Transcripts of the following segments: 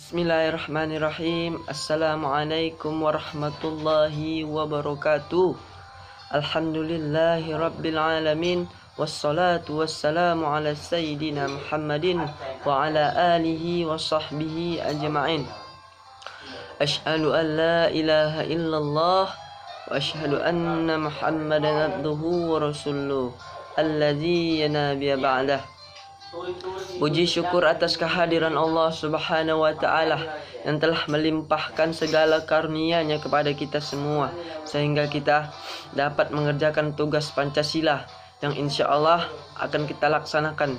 Bismillahirrahmanirrahim. Assalamualaikum warahmatullahi wabarakatuh. Alhamdulillahi rabbil alamin. Wassalatu wassalamu ala sayyidina Muhammadin wa ala alihi wa sahbihi ajma'in. Ashhadu an la ilaha illallah wa ashhadu anna Muhammadan abduhu wa rasuluh alladzi yanabiya ba'dah. Puji syukur atas kehadiran Allah Subhanahu wa Ta'ala yang telah melimpahkan segala karunia-Nya kepada kita semua, sehingga kita dapat mengerjakan tugas Pancasila yang insya Allah akan kita laksanakan.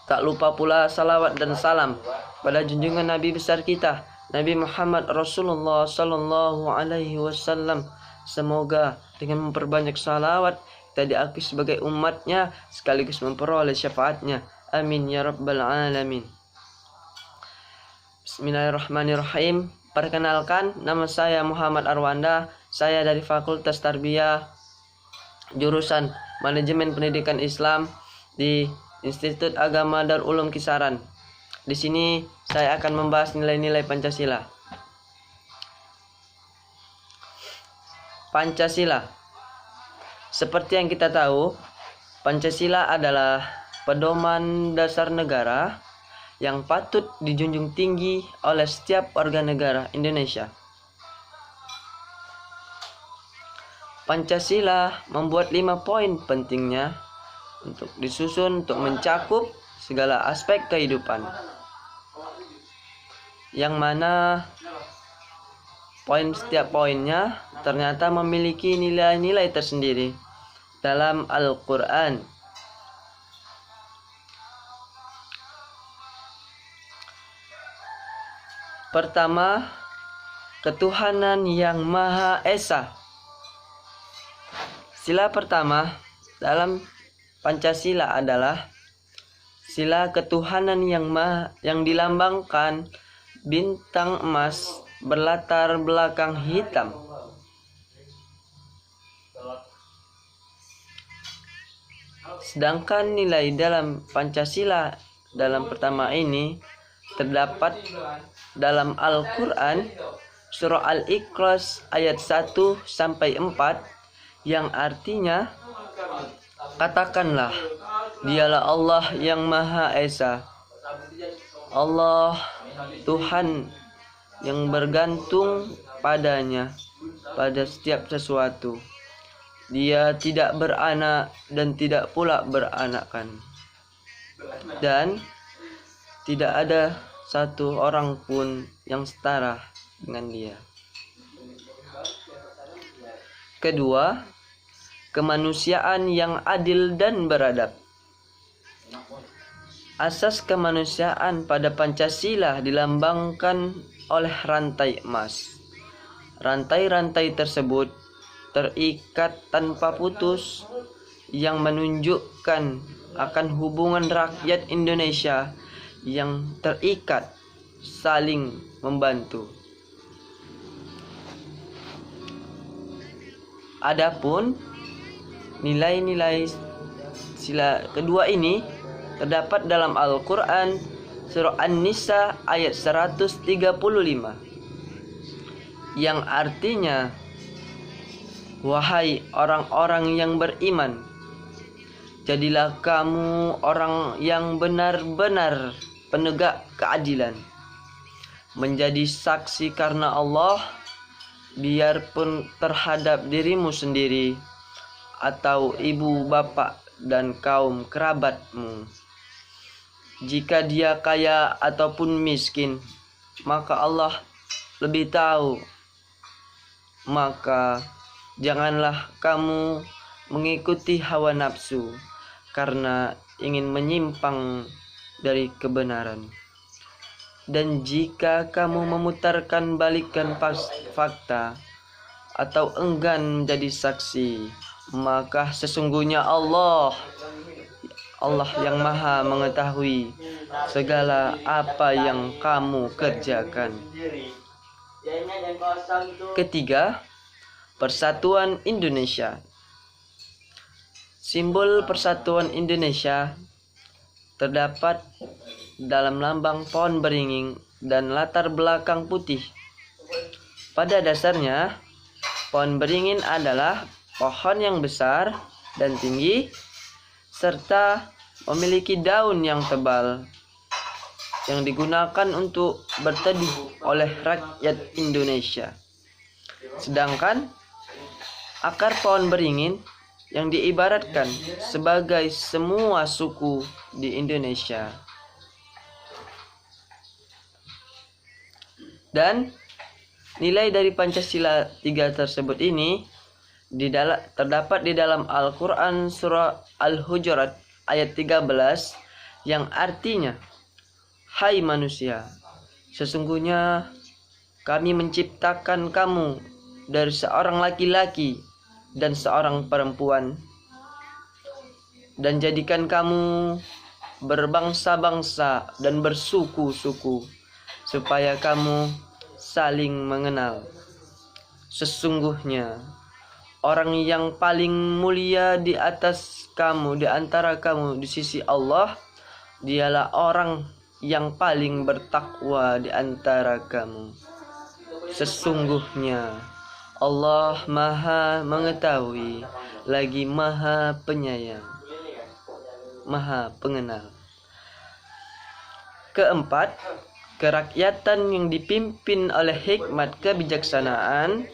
Tak lupa pula salawat dan salam pada junjungan Nabi besar kita, Nabi Muhammad Rasulullah Sallallahu Alaihi Wasallam. Semoga dengan memperbanyak salawat kita diakui sebagai umatnya sekaligus memperoleh syafaatnya. Amin ya rabbal alamin. Bismillahirrahmanirrahim. Perkenalkan, nama saya Muhammad Arwanda. Saya dari Fakultas Tarbiyah, jurusan Manajemen Pendidikan Islam di Institut Agama Darul Ulum Kisaran. Di sini saya akan membahas nilai-nilai Pancasila. Pancasila. Seperti yang kita tahu, Pancasila adalah pedoman dasar negara yang patut dijunjung tinggi oleh setiap warga negara Indonesia. Pancasila membuat 5 poin pentingnya untuk disusun untuk mencakup segala aspek kehidupan, yang mana setiap poinnya ternyata memiliki nilai-nilai tersendiri dalam Al-Quran. Pertama, ketuhanan yang Maha Esa. Sila pertama dalam Pancasila adalah sila ketuhanan yang dilambangkan bintang emas berlatar belakang hitam. Sedangkan nilai dalam Pancasila dalam pertama ini terdapat dalam Al-Quran surah Al-Ikhlas ayat 1 sampai 4 yang artinya, katakanlah, dialah Allah yang Maha Esa, Allah Tuhan yang bergantung padanya pada setiap sesuatu. Dia tidak beranak dan tidak pula beranakan, dan tidak ada satu orang pun yang setara dengan Dia. Kedua, kemanusiaan yang adil dan beradab. Asas kemanusiaan pada Pancasila dilambangkan oleh rantai emas. Rantai-rantai tersebut terikat tanpa putus yang menunjukkan akan hubungan rakyat Indonesia yang terikat saling membantu. Adapun nilai-nilai sila kedua ini terdapat dalam Al-Quran surah An-Nisa ayat 135 yang artinya, wahai orang-orang yang beriman, jadilah kamu orang yang benar-benar penegak keadilan, menjadi saksi karena Allah, biarpun terhadap dirimu sendiri atau ibu bapak dan kaum kerabatmu. Jika dia kaya ataupun miskin, maka Allah lebih tahu. Maka janganlah kamu mengikuti hawa nafsu karena ingin menyimpang dari kebenaran. Dan jika kamu memutarkan balikan fakta atau enggan menjadi saksi, maka sesungguhnya Allah yang Maha mengetahui segala apa yang kamu kerjakan. Ketiga, Persatuan Indonesia. Simbol Persatuan Indonesia terdapat dalam lambang pohon beringin dan latar belakang putih. Pada dasarnya, pohon beringin adalah pohon yang besar dan tinggi serta memiliki daun yang tebal yang digunakan untuk berteduh oleh rakyat Indonesia. Sedangkan akar pohon beringin yang diibaratkan sebagai semua suku di Indonesia. Dan nilai dari Pancasila 3 tersebut ini terdapat di dalam Al-Quran surah Al-Hujurat ayat 13 yang artinya, "Hai manusia, sesungguhnya kami menciptakan kamu dari seorang laki-laki dan seorang perempuan, dan jadikan kamu berbangsa-bangsa dan bersuku-suku, supaya kamu saling mengenal. Sesungguhnya orang yang paling mulia di atas kamu, di antara kamu di sisi Allah, dialah orang yang paling bertakwa di antara kamu. Sesungguhnya Allah Maha Mengetahui lagi Maha Penyayang, Maha Pengenal." Keempat, kerakyatan yang dipimpin oleh hikmat kebijaksanaan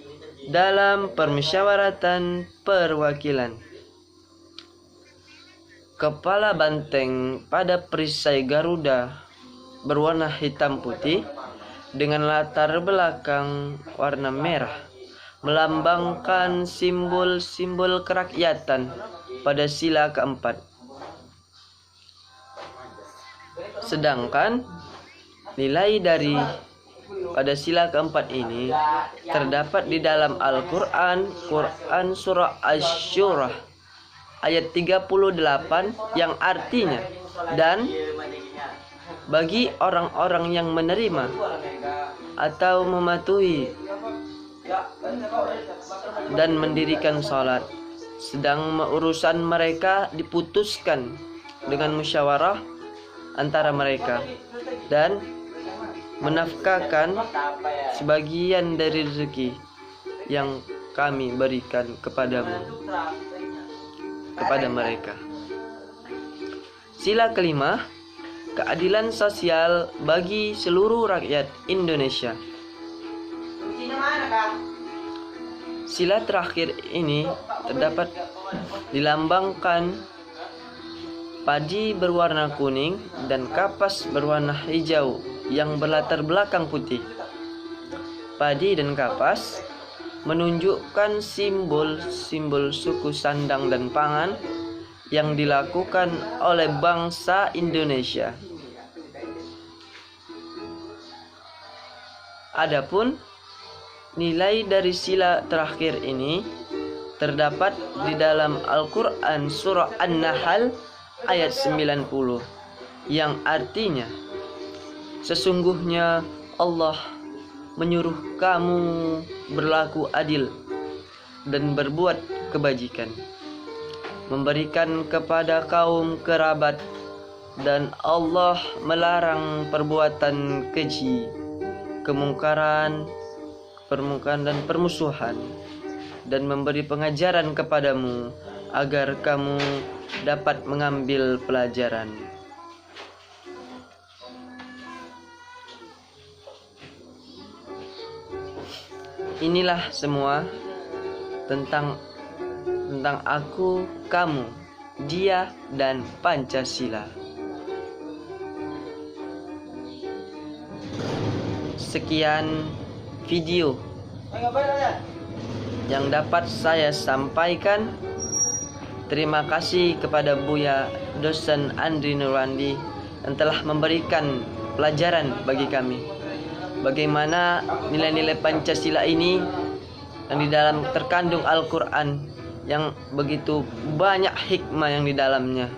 dalam permusyawaratan perwakilan. Kepala banteng pada perisai Garuda berwarna hitam putih dengan latar belakang warna merah melambangkan simbol-simbol kerakyatan pada sila keempat. Sedangkan nilai dari pada sila keempat ini terdapat di dalam Al-Quran, Quran surah Asy-Syura ayat 38 yang artinya, "Dan bagi orang-orang yang menerima atau mematuhi dan mendirikan salat, sedang urusan mereka diputuskan dengan musyawarah antara mereka, dan menafkahkan sebagian dari rezeki yang kami berikan kepada mereka." Sila kelima, keadilan sosial bagi seluruh rakyat Indonesia. Sila terakhir ini terdapat dilambangkan padi berwarna kuning dan kapas berwarna hijau yang berlatar belakang putih. Padi dan kapas menunjukkan simbol-simbol suku sandang dan pangan yang dilakukan oleh bangsa Indonesia. Adapun nilai dari sila terakhir ini terdapat di dalam Al-Quran surah An-Nahl ayat 90 yang artinya, "Sesungguhnya Allah menyuruh kamu berlaku adil dan berbuat kebajikan, memberikan kepada kaum kerabat, dan Allah melarang perbuatan keji, kemungkaran, dan permusuhan, dan memberi pengajaran kepadamu agar kamu dapat mengambil pelajaran." Inilah semua tentang aku, kamu, dia, dan Pancasila. Sekian video yang dapat saya sampaikan. Terima kasih kepada Buya Dosen Andri Nurwandi yang telah memberikan pelajaran bagi kami. Bagaimana nilai-nilai Pancasila ini yang di dalam terkandung Al-Quran yang begitu banyak hikmah yang di dalamnya.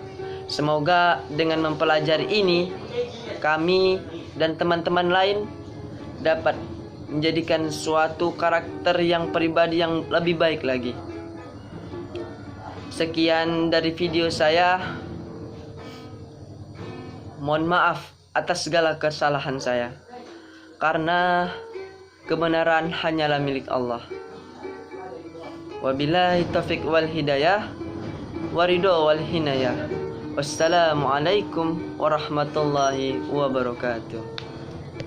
Semoga dengan mempelajari ini, kami dan teman-teman lain dapat menjadikan suatu karakter yang pribadi yang lebih baik lagi. Sekian dari video saya. Mohon maaf atas segala kesalahan saya, karena kebenaran hanyalah milik Allah. Wabillahi taufiq wal hidayah, waridho wal hinayah. Wassalamualaikum warahmatullahi wabarakatuh.